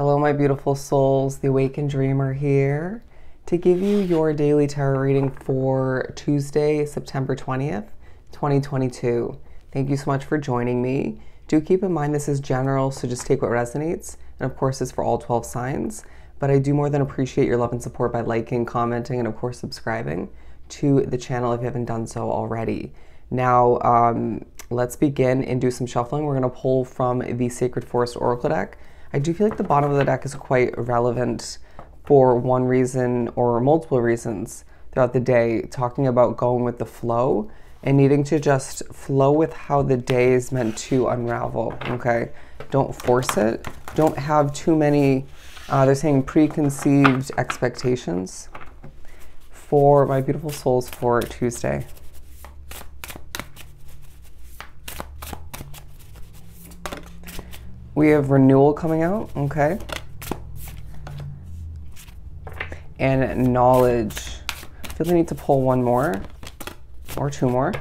Hello, my beautiful souls. The Awakened Dreamer here to give you your daily tarot reading for Tuesday, September 20th, 2022. Thank you so much for joining me. Do keep in mind this is general, so just take what resonates. And of course, it's for all 12 signs. But I do more than appreciate your love and support by liking, commenting, and of course, subscribing to the channel if you haven't done so already. Now, let's begin and do some shuffling. We're going to pull from the Sacred Forest Oracle deck. I do feel like the bottom of the deck is quite relevant for one reason or multiple reasons throughout the day, talking about going with the flow and needing to just flow with how the day is meant to unravel, okay? Don't force it. Don't have too many, they're saying preconceived expectations for my beautiful souls for Tuesday. We have renewal coming out, okay? And knowledge. I feel the need to pull one more or two more.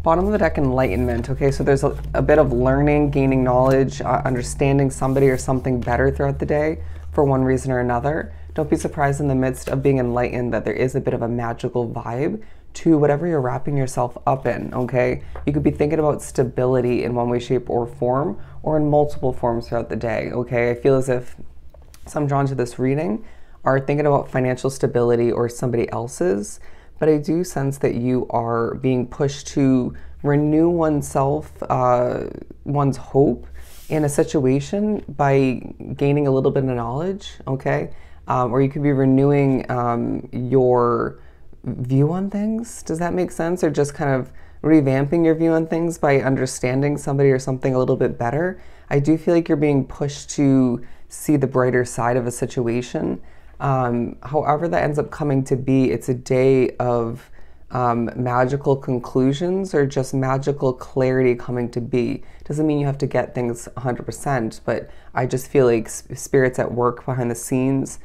Bottom of the deck, enlightenment, okay? So there's a bit of learning, gaining knowledge, understanding somebody or something better throughout the day for one reason or another. Don't be surprised in the midst of being enlightened that there is a bit of a magical vibe to whatever you're wrapping yourself up in, okay? You could be thinking about stability in one way, shape, or form, or in multiple forms throughout the day, okay? I feel as if some drawn to this reading are thinking about financial stability or somebody else's, but I do sense that you are being pushed to renew oneself, one's hope in a situation by gaining a little bit of knowledge, okay? Or you could be renewing your view on things. Does that make sense? Or just kind of revamping your view on things by understanding somebody or something a little bit better. I do feel like you're being pushed to see the brighter side of a situation. However that ends up coming to be, it's a day of magical conclusions or just magical clarity coming to be. Doesn't mean you have to get things 100%, but I just feel like spirit's at work behind the scenes,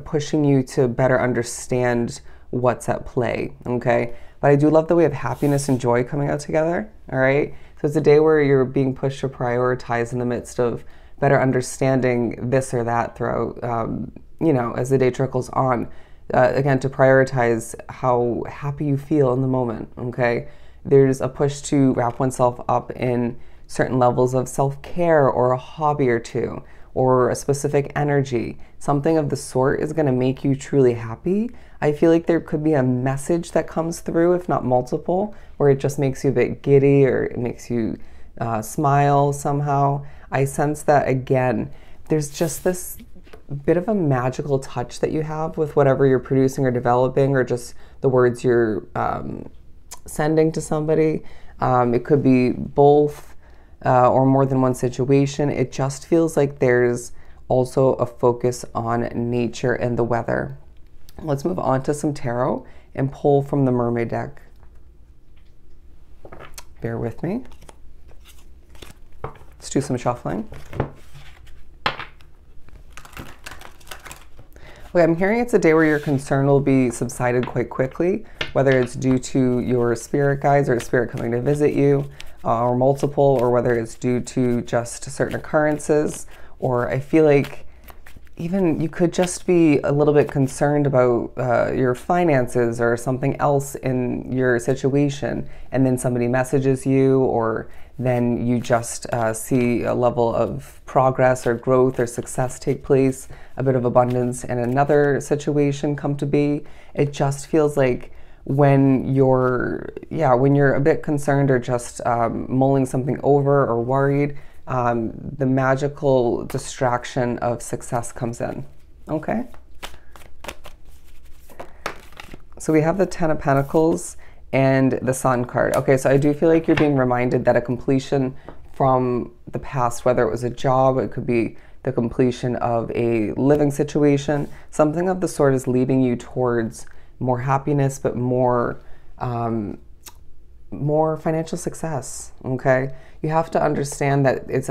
pushing you to better understand what's at play, okay? But I do love the way of happiness and joy coming out together, all right? So it's a day where you're being pushed to prioritize in the midst of better understanding this or that throughout, you know, as the day trickles on. Again, to prioritize how happy you feel in the moment, okay? There's a push to wrap oneself up in certain levels of self-care or a hobby or two, or a specific energy. Something of the sort is going to make you truly happy. I feel like there could be a message that comes through, if not multiple, where it just makes you a bit giddy or it makes you smile somehow. I sense that, again, there's just this bit of a magical touch that you have with whatever you're producing or developing, or just the words you're sending to somebody. It could be both. Or more than one situation. It just feels like there's also a focus on nature and the weather. Let's move on to some tarot and pull from the Mermaid deck. Bear with me. Let's do some shuffling. Okay, I'm hearing it's a day where your concern will be subsided quite quickly, whether it's due to your spirit guides or spirit coming to visit you, or multiple, or whether it's due to just certain occurrences, or I feel like even you could just be a little bit concerned about your finances or something else in your situation, and then somebody messages you, or then you just see a level of progress or growth or success take place, a bit of abundance, and another situation come to be. It just feels like when you're a bit concerned or just mulling something over or worried, the magical distraction of success comes in, okay? So we have the Ten of Pentacles and the Sun card. Okay, so I do feel like you're being reminded that a completion from the past, whether it was a job, it could be the completion of a living situation, something of the sort is leading you towards more happiness, but more financial success, okay? You have to understand that there's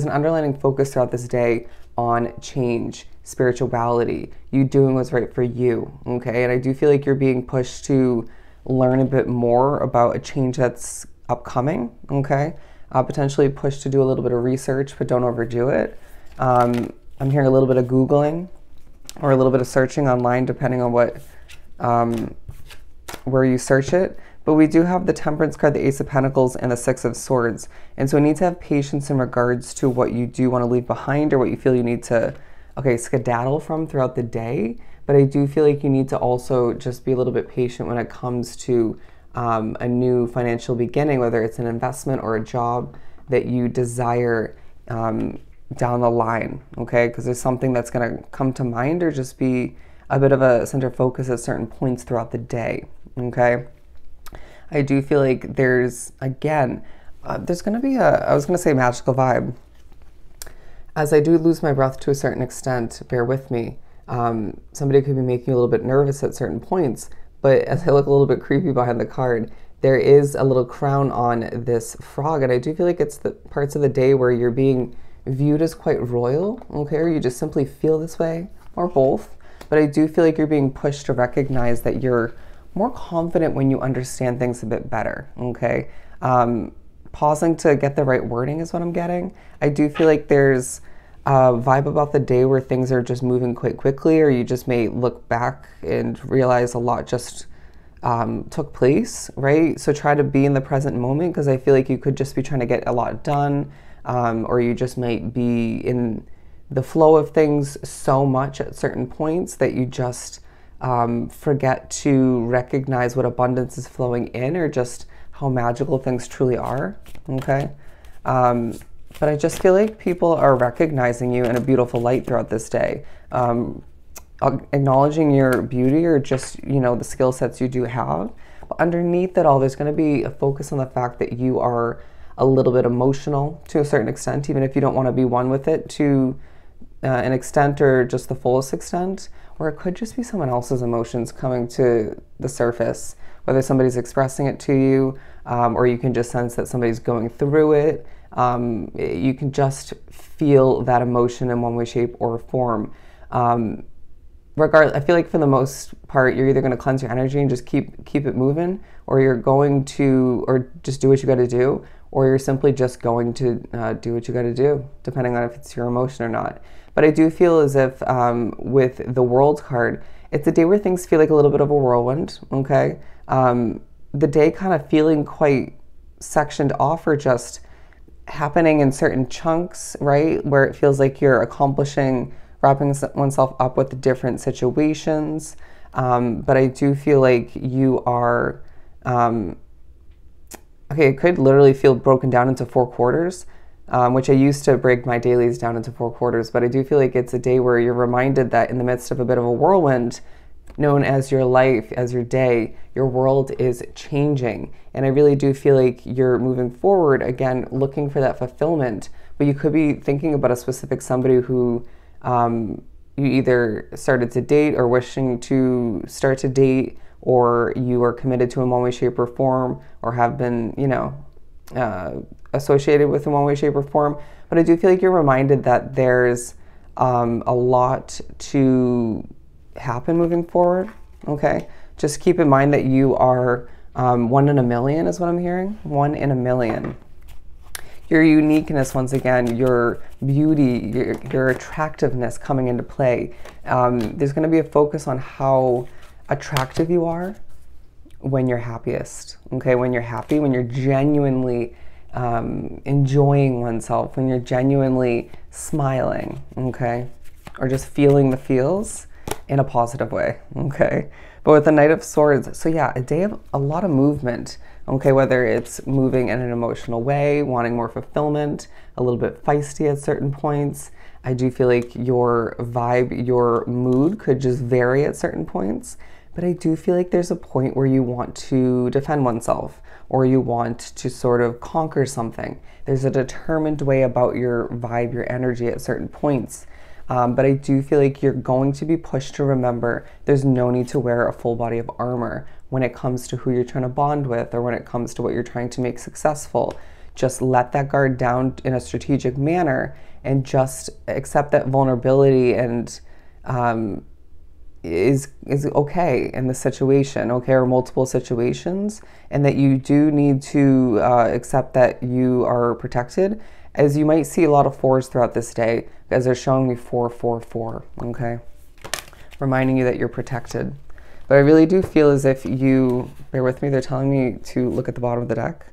an underlying focus throughout this day on change, spirituality, you doing what's right for you, okay? And I do feel like you're being pushed to learn a bit more about a change that's upcoming, okay? Potentially pushed to do a little bit of research, but don't overdo it. I'm hearing a little bit of Googling or a little bit of searching online, depending on what, where you search it. But we do have the Temperance card, the Ace of Pentacles, and the Six of Swords. And so we need to have patience in regards to what you do want to leave behind or what you feel you need to, skedaddle from throughout the day. But I do feel like you need to also just be a little bit patient when it comes to a new financial beginning, whether it's an investment or a job that you desire down the line, okay? Because there's something that's going to come to mind or just be a bit of a center focus at certain points throughout the day, okay? I do feel like there's, again, there's going to be I was going to say magical vibe. As I do lose my breath to a certain extent, bear with me. Somebody could be making you a little bit nervous at certain points, but as I look a little bit creepy behind the card, there is a little crown on this frog, and I do feel like it's the parts of the day where you're being viewed as quite royal, okay, or you just simply feel this way, or both. But I do feel like you're being pushed to recognize that you're more confident when you understand things a bit better, okay? Pausing to get the right wording is what I'm getting. I do feel like there's a vibe about the day where things are just moving quite quickly, or you just may look back and realize a lot just took place, right? So try to be in the present moment, because I feel like you could just be trying to get a lot done, or you just might be in the flow of things so much at certain points that you just forget to recognize what abundance is flowing in, or just how magical things truly are, okay? But I just feel like people are recognizing you in a beautiful light throughout this day. Acknowledging your beauty, or just, the skill sets you do have. But underneath it all, there's going to be a focus on the fact that you are a little bit emotional to a certain extent, even if you don't want to be one with it to an extent or just the fullest extent. Or it could just be someone else's emotions coming to the surface, whether somebody's expressing it to you, or you can just sense that somebody's going through it. You can just feel that emotion in one way, shape, or form. Regardless, I feel like for the most part, you're either going to cleanse your energy and just keep it moving, or you're going to, or just do what you got to do, or you're simply just going to do what you got to do, depending on if it's your emotion or not. But I do feel as if with the World card, it's a day where things feel like a little bit of a whirlwind, okay? The day kind of feeling quite sectioned off, or just happening in certain chunks, right? Where it feels like you're wrapping oneself up with different situations. But I do feel like you are, it could literally feel broken down into 4 quarters, which I used to break my dailies down into 4 quarters. But I do feel like it's a day where you're reminded that in the midst of a bit of a whirlwind, known as your life, as your day, your world is changing. And I really do feel like you're moving forward, again, looking for that fulfillment. But you could be thinking about a specific somebody who you either started to date, or wishing to start to date, or you are committed to in one way, shape, or form, or have been, associated with in one way, shape, or form. But I do feel like you're reminded that there's a lot to happen moving forward, okay? Just keep in mind that you are 1 in a million is what I'm hearing. 1 in a million. Your uniqueness, once again, your beauty, your attractiveness coming into play. There's going to be a focus on how attractive you are when you're happiest, okay? When you're happy, when you're genuinely enjoying oneself, when you're genuinely smiling, okay? Or just feeling the feels in a positive way, okay? But with the Knight of Swords, so yeah, a day of a lot of movement, okay? Whether it's moving in an emotional way, wanting more fulfillment, a little bit feisty at certain points. I do feel like your vibe, your mood could just vary at certain points. But I do feel like there's a point where you want to defend oneself, or you want to sort of conquer something. There's a determined way about your vibe, your energy at certain points. But I do feel like you're going to be pushed to remember there's no need to wear a full body of armor when it comes to who you're trying to bond with, or when it comes to what you're trying to make successful. Just let that guard down in a strategic manner, and just accept that vulnerability and is okay in the situation, okay, or multiple situations, and that you do need to accept that you are protected, as you might see a lot of 4s throughout this day, as they're showing me 4, 4, 4, okay? Reminding you that you're protected. But I really do feel as if you, bear with me, they're telling me to look at the bottom of the deck.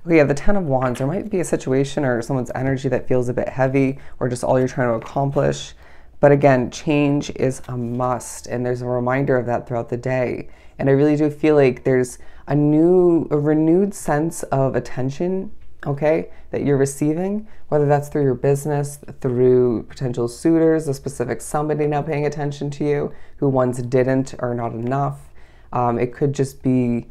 Okay, yeah, the 10 of Wands, there might be a situation or someone's energy that feels a bit heavy or just all you're trying to accomplish. But again, change is a must, and there's a reminder of that throughout the day. And I really do feel like there's a renewed sense of attention, okay, that you're receiving, whether that's through your business, through potential suitors, a specific somebody now paying attention to you who once didn't or not enough. It could just be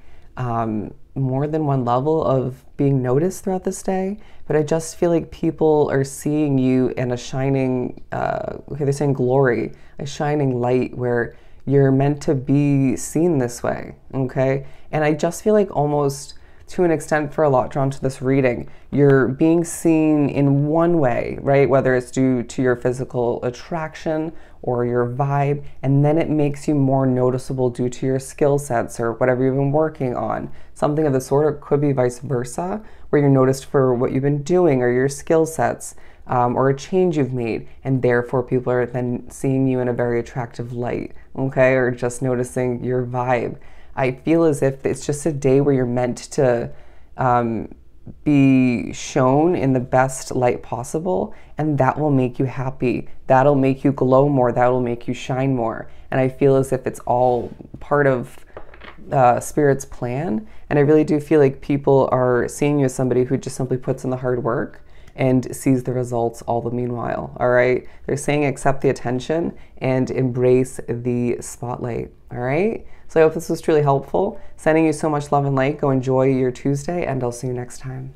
more than one level of being noticed throughout this day, but I just feel like people are seeing you in a shining, okay, they're saying glory, a shining light where you're meant to be seen this way, okay? And I just feel like almost to an extent, for a lot drawn to this reading, you're being seen in one way, right? Whether it's due to your physical attraction or your vibe, and then it makes you more noticeable due to your skill sets or whatever you've been working on. Something of the sort, or it could be vice versa, where you're noticed for what you've been doing or your skill sets, or a change you've made, and therefore people are then seeing you in a very attractive light, okay? Or just noticing your vibe. I feel as if it's just a day where you're meant to be shown in the best light possible, and that will make you happy. That'll make you glow more. That'll make you shine more. And I feel as if it's all part of Spirit's plan. And I really do feel like people are seeing you as somebody who just simply puts in the hard work and sees the results all the meanwhile, all right? They're saying accept the attention and embrace the spotlight, all right? So I hope this was truly helpful. Sending you so much love and light. Go enjoy your Tuesday, and I'll see you next time.